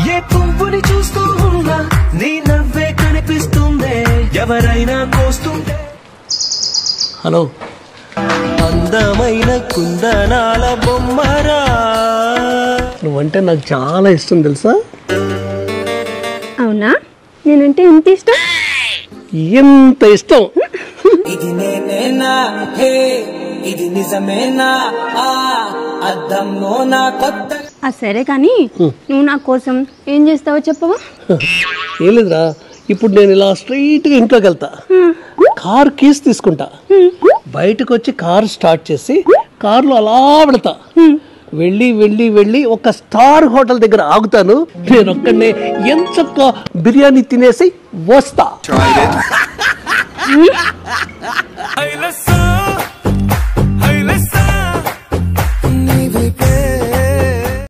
ఏ పువ్వుని చూస్తూ ఉన్నా నీ నవ్వే కనిపిస్తుందే ఎవరైనా కోస్తుంటే. హలో, అందమైన కుందనాల బొమ్మరా, నువ్వంటే నాకు చాలా ఇష్టం తెలుసా? అవునా? నేనంటే ఎంత ఇష్టం? ఎంత ఇష్టం? ఇది నేనేనా హే ఇది నిజమేనా అద్దంలో నా కొత్త. సరే కానీ నువ్వు నా కోసం ఏం చేస్తావో చెప్పవా? ఏం లేదురా, ఇప్పుడు నేను ఇలా స్ట్రైట్ గా ఇంట్లోకి వెళ్తా, కార్ కీస్ తీసుకుంటా, బయటకు వచ్చి కార్ స్టార్ట్ చేసి కార్లో అలా వెళ్తా, వెళ్ళి వెళ్ళి వెళ్ళి ఒక స్టార్ హోటల్ దగ్గర ఆగుతాను. నేను ఒక్కడనే ఎంచక్క బిర్యానీ తినేసి వస్తా.